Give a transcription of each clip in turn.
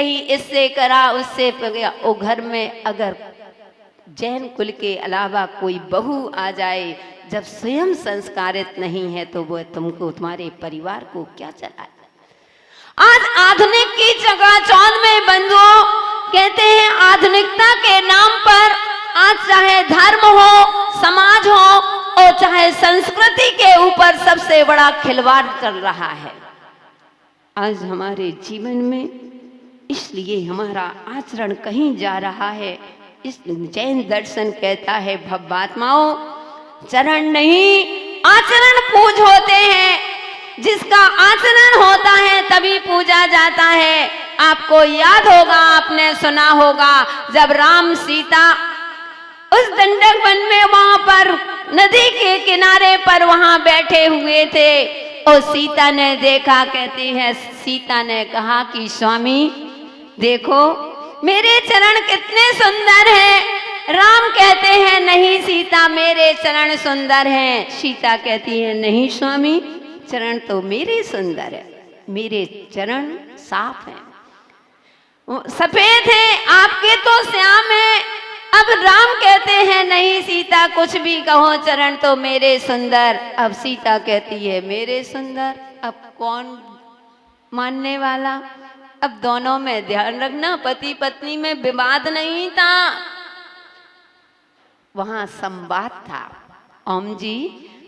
कहीं इससे करा उससे गया। वो घर में अगर जैन कुल के अलावा कोई बहू आ जाए, जब स्वयं संस्कारित नहीं है तो वो तुमको तुम्हारे परिवार को क्या चलाए। आज आधुनिक की चकाचौंध में बंधुओं कहते हैं आधुनिकता के नाम पर आज चाहे धर्म हो, समाज हो और चाहे संस्कृति के ऊपर सबसे बड़ा खिलवाड़ चल रहा है आज हमारे जीवन में। इसलिए हमारा आचरण कहीं जा रहा है। इस जैन दर्शन कहता है भव्यात्माओं, चरण नहीं आचरण पूज होते हैं। जिसका आचरण होता है तभी पूजा जाता है। आपको याद होगा, आपने सुना होगा, जब राम सीता उस दंडक वन में वहां पर नदी के किनारे पर वहां बैठे हुए थे और सीता ने देखा। कहते हैं सीता ने कहा कि स्वामी देखो मेरे चरण कितने सुंदर हैं। राम कहते हैं नहीं सीता मेरे चरण सुंदर हैं। सीता कहती है नहीं स्वामी चरण तो मेरे सुंदर है, मेरे चरण साफ हैं, सफेद हैं, आपके तो श्याम हैं। अब राम कहते हैं नहीं सीता कुछ भी कहो चरण तो मेरे सुंदर। अब सीता कहती है मेरे सुंदर। अब कौन मानने वाला? अब दोनों में ध्यान रखना, पति पत्नी में विवाद नहीं था, वहां संवाद था। ओम जी,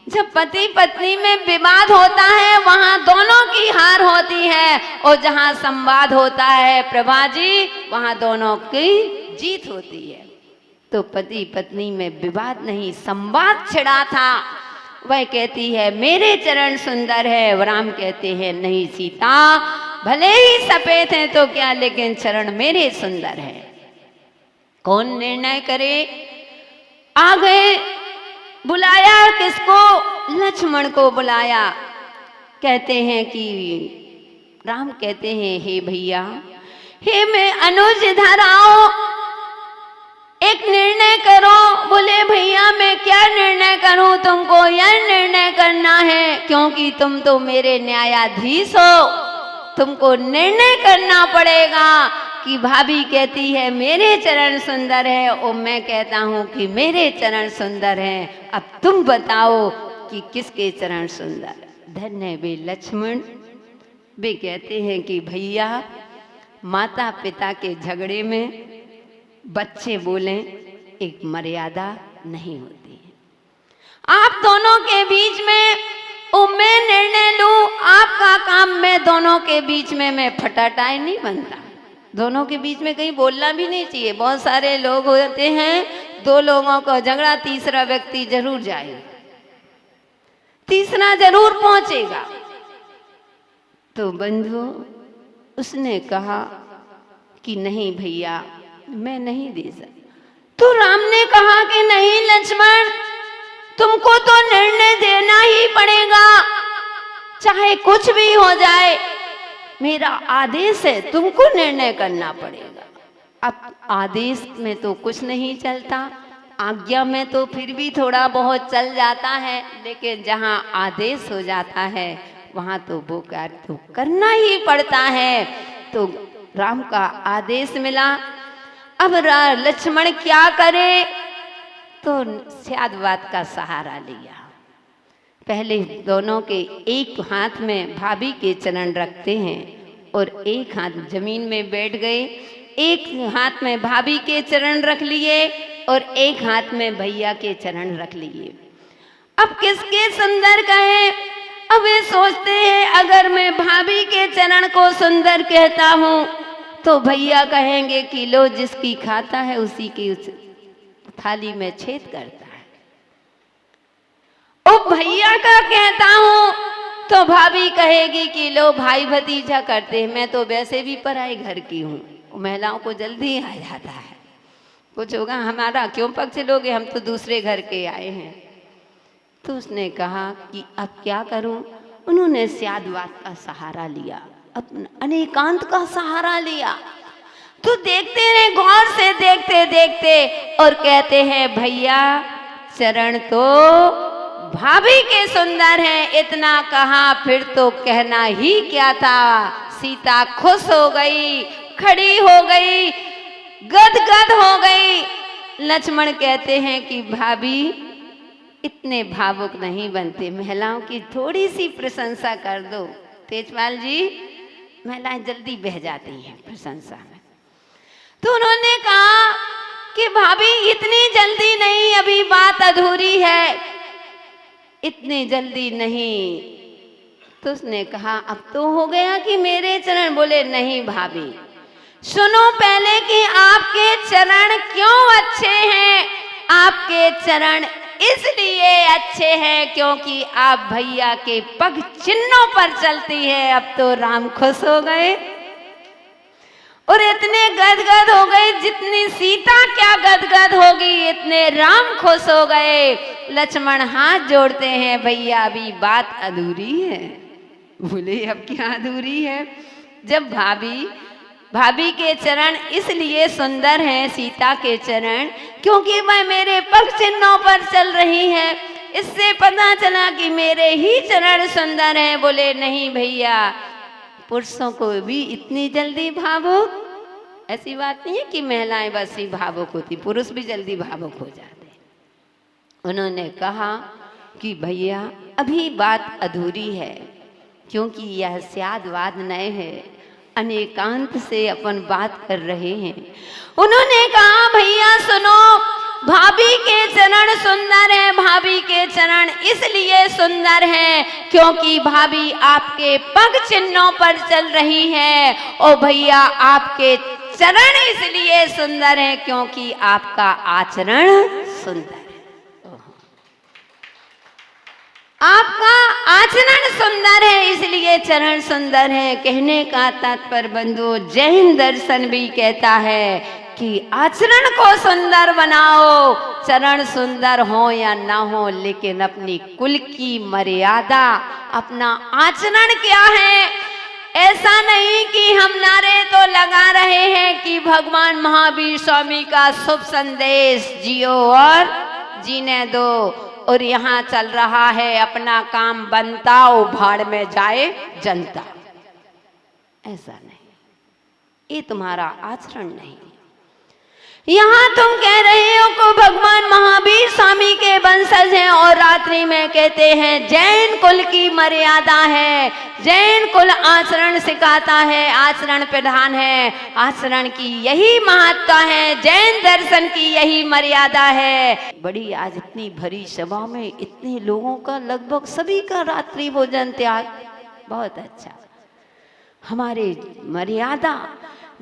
जब पति पत्नी में विवाद होता है वहां दोनों की हार होती है और जहां संवाद होता है प्रभा जी वहां दोनों की जीत होती है। तो पति पत्नी में विवाद नहीं, संवाद छिड़ा था। वह कहती है मेरे चरण सुंदर है, राम कहते हैं नहीं सीता भले ही सफेद हैं तो क्या, लेकिन चरण मेरे सुंदर हैं। कौन निर्णय करे? आ गए, बुलाया किसको? लक्ष्मण को बुलाया। कहते हैं कि राम कहते हैं हे भैया, हे मैं अनुज इधर आओ, एक निर्णय करो। बोले भैया मैं क्या निर्णय करूं? तुमको यह निर्णय करना है क्योंकि तुम तो मेरे न्यायाधीश हो, तुमको निर्णय करना पड़ेगा कि भाभी कहती है मेरे चरण सुंदर है और मैं कहता हूं कि मेरे चरण सुंदर हैं। अब तुम बताओ कि किसके चरण सुंदर? धन्य वे लक्ष्मण। वे कहते हैं कि भैया माता पिता के झगड़े में बच्चे बोलें एक मर्यादा नहीं होती है। आप दोनों के बीच में मैं निर्णय लूं, आपका काम मैं दोनों के बीच में मैं फटाटाई नहीं बनता। दोनों के बीच में कहीं बोलना भी नहीं चाहिए। बहुत सारे लोग होते हैं, दो लोगों का झगड़ा, तीसरा व्यक्ति जरूर जाएगा, तीसरा जरूर पहुंचेगा। तो बंधु उसने कहा कि नहीं भैया मैं नहीं दे सकता। तो राम ने कहा कि नहीं लक्ष्मण तुमको तो निर्णय देना ही पड़ेगा, चाहे कुछ भी हो जाए, मेरा आदेश है, तुमको निर्णय करना पड़ेगा। अब आदेश में तो कुछ नहीं चलता, आज्ञा में तो फिर भी थोड़ा बहुत चल जाता है, लेकिन जहां आदेश हो जाता है वहां तो वो कार्य तो करना ही पड़ता है। तो राम का आदेश मिला। अब लक्ष्मण क्या करे? तो स्यादवाद का सहारा लिया। पहले दोनों के एक हाथ में भाभी के चरण रखते हैं और एक हाथ जमीन में बैठ गए। एक हाथ में भाभी के चरण रख लिए और एक हाथ में भैया के चरण रख लिए। अब किसके सुंदर कहें? अब वे सोचते हैं अगर मैं भाभी के चरण को सुंदर कहता हूं तो भैया कहेंगे कि लो जिसकी खाता है उसी की उस थाली में छेद करता है। ओ भैया का कहता हूं तो भाभी कहेगी कि लो भाई भतीजा करते हैं, मैं तो वैसे भी पराई घर की हूँ। महिलाओं को जल्दी आ जाता है, कुछ होगा हमारा क्यों पक्ष लोगे, हम तो दूसरे घर के आए हैं। तो उसने कहा कि अब क्या करूं? उन्होंने स्यादवाद का सहारा लिया, अपना अनेकांत का सहारा लिया। तो देखते रहे, गौर से देखते देखते, और कहते हैं भैया चरण तो भाभी के सुंदर हैं। इतना कहा, फिर तो कहना ही क्या था। सीता खुश हो गई, खड़ी हो गई, गदगद हो गई। लक्ष्मण कहते हैं कि भाभी इतने भावुक नहीं बनते, महिलाओं की थोड़ी सी प्रशंसा कर दो। तेजपाल जी, महिलाएं जल्दी बह जाती हैं प्रशंसा में। तो उन्होंने कहा कि भाभी इतनी जल्दी नहीं, अभी बात अधूरी है, इतनी जल्दी नहीं। तो उसने कहा अब तो हो गया कि मेरे चरण। बोले नहीं भाभी, सुनो पहले कि आपके चरण क्यों अच्छे हैं। आपके चरण इसलिए अच्छे हैं क्योंकि आप भैया के पग चिन्हों पर चलती है। अब तो राम खुश हो गए और इतने गदगद हो गए, जितनी सीता क्या गदगद होगी इतने राम खुश हो गए। लक्ष्मण हाथ जोड़ते हैं, भैया अभी बात अधूरी है। बोले अब क्या अधूरी है। जब भाभी के चरण इसलिए सुंदर हैं, सीता के चरण, क्योंकि वह मेरे पग चिन्हों पर चल रही है, इससे पता चला कि मेरे ही चरण सुंदर हैं। बोले नहीं भैया, पुरुषों को भी इतनी जल्दी भावुक, ऐसी बात नहीं है कि महिलाएं बस ही भावुक होती, पुरुष भी जल्दी भावुक हो जाते। उन्होंने कहा कि भैया अभी बात अधूरी है, क्योंकि यह स्यादवाद नए है, अनेकांत से अपन बात कर रहे हैं। उन्होंने कहा भैया सुनो, भाभी के चरण सुंदर हैं। भाभी के चरण इसलिए सुंदर हैं क्योंकि भाभी आपके पग चिन्हों पर चल रही है। और भैया आपके चरण इसलिए सुंदर हैं क्योंकि आपका आचरण सुंदर है। आपका आचरण सुंदर है इसलिए चरण सुंदर है। कहने का तात्पर्य बंधुओं, जैन दर्शन भी कहता है कि आचरण को सुंदर बनाओ, चरण सुंदर हो या ना हो, लेकिन अपनी कुल की मर्यादा, अपना आचरण क्या है। ऐसा नहीं कि हम नारे तो लगा रहे हैं कि भगवान महावीर स्वामी का शुभ संदेश जियो और जीने दो, और यहाँ चल रहा है अपना काम बनता और भाड़ में जाए जनता। ऐसा नहीं, ये तुम्हारा आचरण नहीं। यहाँ तुम कह रहे हो को भगवान महावीर स्वामी के वंशज हैं और रात्रि में कहते हैं जैन कुल की मर्यादा है, जैन कुल आचरण सिखाता है, आचरण प्रधान है, आचरण की यही महत्ता है, जैन दर्शन की यही मर्यादा है। बड़ी आज इतनी भरी सभा में इतने लोगों का, लगभग सभी का रात्रि भोजन त्याग, बहुत अच्छा। हमारे मर्यादा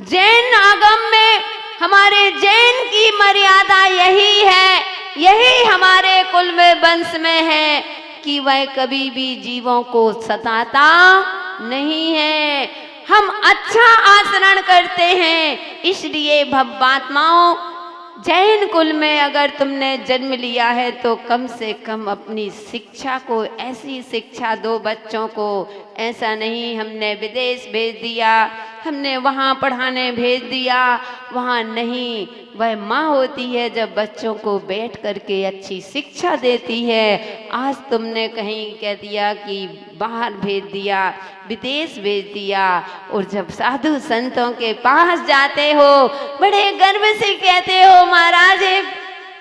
जैन आगम में, हमारे जैन की मर्यादा यही है, यही हमारे कुल में वंश में है कि वह कभी भी जीवों को सताता नहीं है। हम अच्छा आचरण करते हैं, इसलिए भव्यात्माओं, जैन कुल में अगर तुमने जन्म लिया है तो कम से कम अपनी शिक्षा को ऐसी शिक्षा दो बच्चों को। ऐसा नहीं हमने विदेश भेज दिया, हमने वहाँ पढ़ाने भेज दिया, वहाँ नहीं। वह माँ होती है जब बच्चों को बैठ करके अच्छी शिक्षा देती है। आज तुमने कहीं कह दिया कि बाहर भेज दिया, विदेश भेज दिया, और जब साधु संतों के पास जाते हो बड़े गर्व से कहते हो महाराज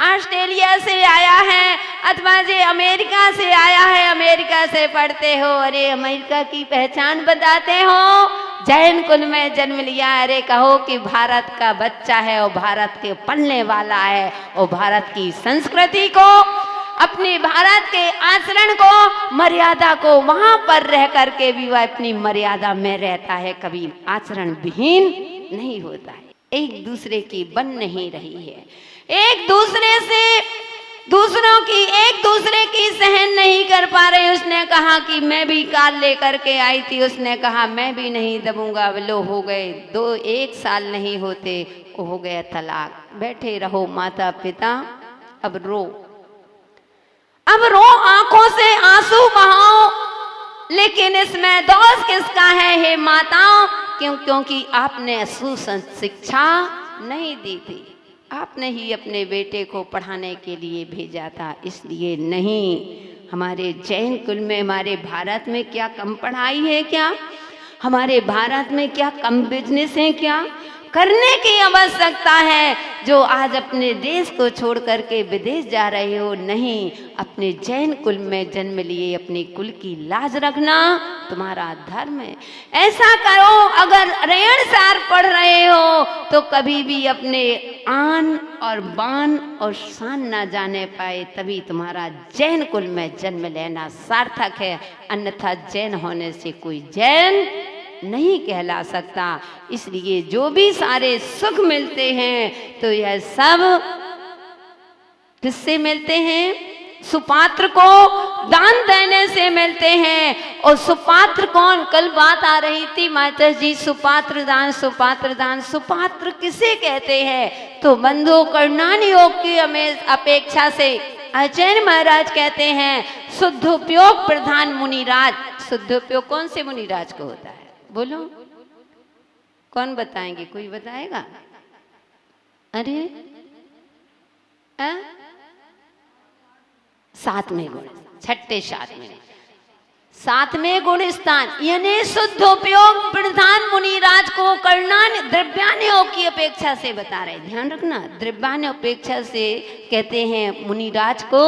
ऑस्ट्रेलिया से आया है, अथवा जे अमेरिका से आया है, अमेरिका से पढ़ते हो, अरे अमेरिका की पहचान बताते हो, जैन कुल में जन्म लिया, अरे कहो कि भारत का बच्चा है और भारत के पढ़ने वाला है, और भारत की संस्कृति को, अपने भारत के आचरण को, मर्यादा को वहां पर रह करके भी वह अपनी मर्यादा में रहता है, कभी आचरण विहीन नहीं होता है। एक दूसरे की बन नहीं रही है, एक दूसरे से दूसरों की, एक दूसरे की सहन नहीं कर पा रहे। उसने कहा कि मैं भी कार लेकर के आई थी, उसने कहा मैं भी नहीं दबूंगा। लो हो गए 1 साल नहीं होते हो गया तलाक। बैठे रहो माता पिता, अब रो, अब रो, आंखों से आंसू बहाओ, लेकिन इसमें दोष किसका है हे माताओं? क्योंकि आपने सुशिक्षा नहीं दी थी, आपने ही अपने बेटे को पढ़ाने के लिए भेजा था, इसलिए नहीं। हमारे जैन कुल में, हमारे भारत में क्या कम पढ़ाई है क्या? हमारे भारत में क्या कम बिजनेस है? क्या करने की आवश्यकता है जो आज अपने देश को छोड़ करके विदेश जा रहे हो? नहीं, अपने जैन कुल में जन्म लिए अपने कुल की लाज रखना तुम्हारा धर्म है। ऐसा करो, अगर रेण सार पढ़ रहे हो तो कभी भी अपने आन और बान और शान ना जाने पाए, तभी तुम्हारा जैन कुल में जन्म लेना सार्थक है। अन्यथा जैन होने से कोई जैन नहीं कहला सकता। इसलिए जो भी सारे सुख मिलते हैं तो यह सब किससे मिलते हैं? सुपात्र को दान देने से मिलते हैं। और सुपात्र कौन? कल बात आ रही थी माता जी, सुपात्र दान, सुपात्र दान। सुपात्र किसे कहते हैं? तो बंधु कर्णान योग की अपेक्षा से आचार्य महाराज कहते हैं शुद्धोपयोग प्रधान मुनिराज। शुद्धोपयोग कौन से मुनिराज को होता है? बोलो, कौन बताएंगे? कोई बताएगा? अरे सातवें गुण, छठे सातवें गुण स्थान, यानी शुद्धोपयोग प्रधान मुनिराज को कर्णान द्रव्यान्यों की अपेक्षा से बता रहे। ध्यान रखना, द्रव्यान्य अपेक्षा से कहते हैं मुनिराज को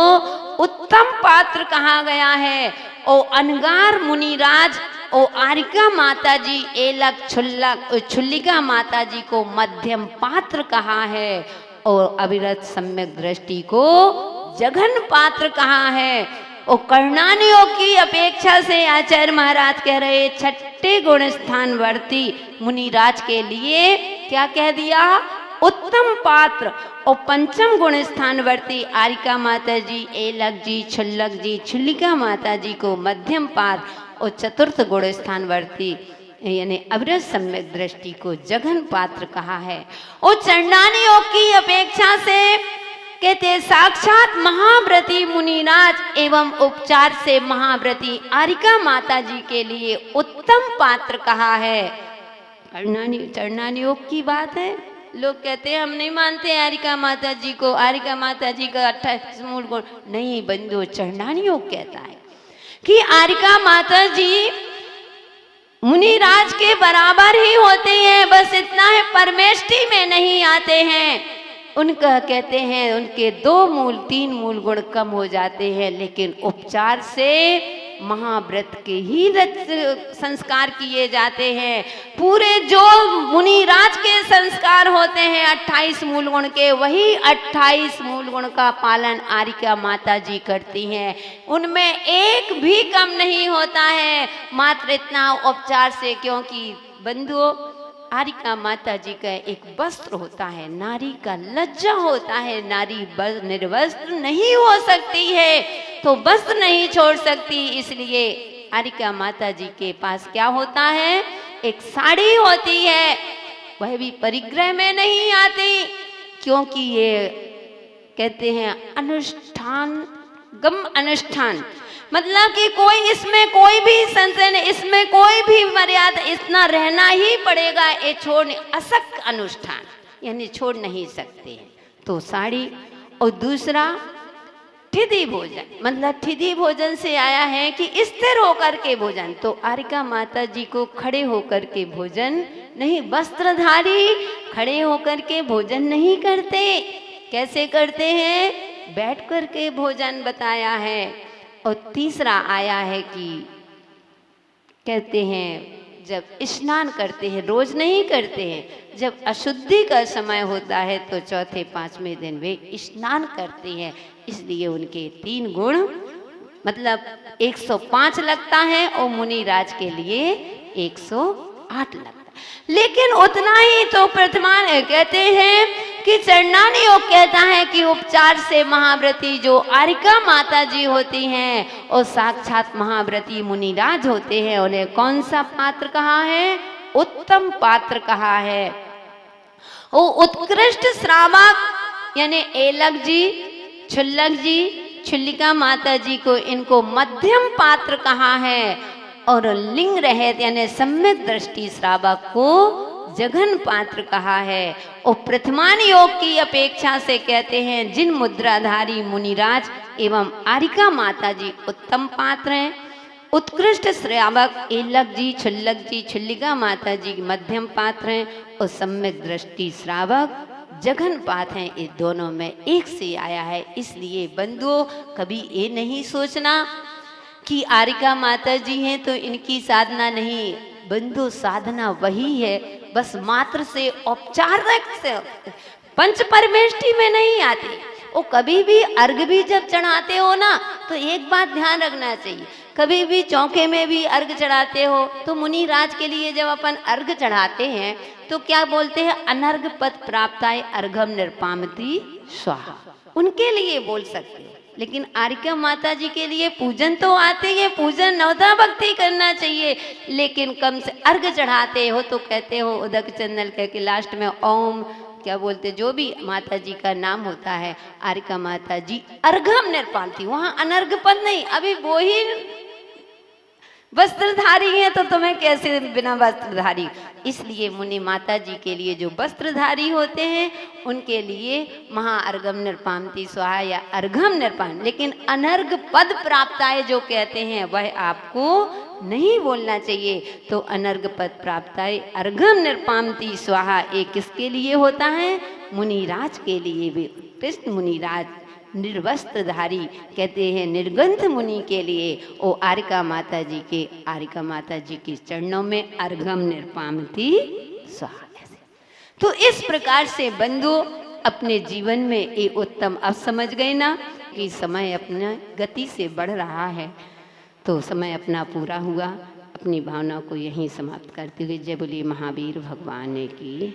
उत्तम पात्र कहा गया है। ओ अनगार मुनिराज, ओ आरिका माता जी, एलक छुल्लिका माता जी को मध्यम पात्र कहा है। और अविरत सम्यक दृष्टि को जघन पात्र कहा है। और कर्णानियों की अपेक्षा से आचार्य महाराज कह रहे छठे गुण स्थान वर्ती मुनिराज के लिए क्या कह दिया? उत्तम पात्र। और पंचम गुण स्थान वर्ती आरिका माता जी, एलक जी, छुल्लक जी, छुल्लिका माता जी को मध्यम पात्र। और चतुर्थ गुण स्थान वर्ती यानी अविरत सम्यक दृष्टि को जघन पात्र कहा है। और चंडानियों की अपेक्षा से कहते साक्षात महाव्रती मुनिराज एवं उपचार से महाव्रती आरिका माता जी के लिए उत्तम पात्र कहा है। चरणानियोग की बात है। लोग कहते हैं हम नहीं मानते आरिका माता जी को, आरिका माता जी का 28 मूल गुण नहीं। बंधु, चरणानियोग कहता है कि आरिका माता जी मुनिराज के बराबर ही होते हैं, बस इतना है परमेष्टि में नहीं आते हैं। उनका कहते हैं उनके 2 मूल 3 मूल गुण कम हो जाते हैं, लेकिन उपचार से महाव्रत के ही संस्कार किए जाते हैं। पूरे जो मुनिराज के संस्कार होते हैं 28 मूल गुण के, वही 28 मूल गुण का पालन आरिका माता जी करती हैं। उनमें एक भी कम नहीं होता है, मात्र इतना उपचार से। क्योंकि बंधुओं, आरिका माता जी का एक वस्त्र होता है, नारी का लज्जा होता है। नारी निर्वस्त्र नहीं हो सकती है, तो वस्त्र नहीं छोड़ सकती। इसलिए आरिका माता जी के पास क्या होता है? एक साड़ी होती है, वह भी परिग्रह में नहीं आती, क्योंकि ये कहते हैं अनुष्ठान गम अनुष्ठान, मतलब कि कोई इसमें कोई भी संशय नहीं, इसमें कोई भी मर्यादा, इतना रहना ही पड़ेगा। ये छोड़ असक अनुष्ठान यानी छोड़ नहीं सकते, तो साड़ी। और दूसरा ठिदी भोजन, मतलब ठिदी भोजन से आया है कि स्थिर होकर के भोजन। तो आरिका माता जी को खड़े होकर के भोजन नहीं, वस्त्रधारी खड़े होकर के भोजन नहीं करते। कैसे करते हैं? बैठ कर के भोजन बताया है। और तीसरा आया है कि कहते हैं जब स्नान करते हैं, रोज नहीं करते हैं, जब अशुद्धि का समय होता है तो चौथे 5वें दिन वे स्नान करते हैं। इसलिए उनके 3 गुण मतलब 105 लगता है और मुनिराज के लिए 108 लगता है। लेकिन उतना ही तो प्रथमान कहते हैं कि चरणानी योग कहता है कि उपचार से महाव्रती जो आरिका माता जी होती हैं और साक्षात महाव्रती मुनिराज होते हैं, उन्हें कौन सा पात्र कहा है? उत्तम पात्र कहा है। वो उत्कृष्ट श्रावक यानी एलक जी, छुल्लक जी, छुल्लिका माता जी को इनको मध्यम पात्र कहा है। और लिंग रहित यानी सम्यक दृष्टि श्रावक को जघन पात्र कहा है। और प्रथमान योग की अपेक्षा से कहते हैं जिन मुद्राधारी मुनिराज एवं आरिका माता जी उत्तम पात्र हैं। उत्कृष्ट श्रावक एलक जी, छुल्लक जी, छुल्लिका माता जी मध्यम पात्र हैं और सम्यक दृष्टि श्रावक जघन पात हैं। ये दोनों में एक से आया है। इसलिए बंधुओं, कभी ये नहीं सोचना कि आरिका माता जी हैं तो इनकी साधना नहीं। बंधु, साधना वही है, बस मात्र से औपचारिक से पंच परमेष्टि में नहीं आती। वो कभी भी अर्घ भी जब चढ़ाते हो ना, तो एक बात ध्यान रखना चाहिए, कभी भी चौके में भी अर्घ चढ़ाते हो तो मुनि राज के लिए जब अपन अर्घ चढ़ाते हैं तो क्या बोलते हैं? अनर्घ पद प्राप्ताय अर्घम निर्पामति स्वाहा, उनके लिए बोल सकते हैं। लेकिन आरिका माता जी के लिए पूजन तो आते ही, पूजन नवता भक्ति करना चाहिए, लेकिन कम से अर्घ चढ़ाते हो तो कहते हो उदक चंदन कह के लास्ट में ओम क्या बोलते, जो भी माता जी का नाम होता है आरिका माता जी अर्घम निर्पामति, वहां अनर्घ पद नहीं। अभी वो ही वस्त्रधारी है तो तुम्हें कैसे बिना वस्त्रधारी? इसलिए मुनि माता जी के लिए जो वस्त्रधारी होते हैं उनके लिए महाअर्घम निर्पामति स्वाहा या अर्घम निर्पाम, लेकिन अनर्घ पद प्राप्ताय जो कहते हैं वह आपको नहीं बोलना चाहिए। तो अनर्घ पद प्राप्ताय अर्घम निर्पामति स्वाहा ये किसके लिए होता है? मुनिराज के लिए भी। कृष्ण मुनिराज निर्वस्त्रधारी कहते हैं निर्गंध मुनि के लिए ओ आरिका माता जी के चरणों में अर्घम निर्पामति स्वाहा। तो इस प्रकार से बंधु अपने जीवन में ये उत्तम अब समझ गए ना कि समय अपना गति से बढ़ रहा है, तो समय अपना पूरा हुआ। अपनी भावना को यहीं समाप्त करते हुए जय बोलिए महावीर भगवान की।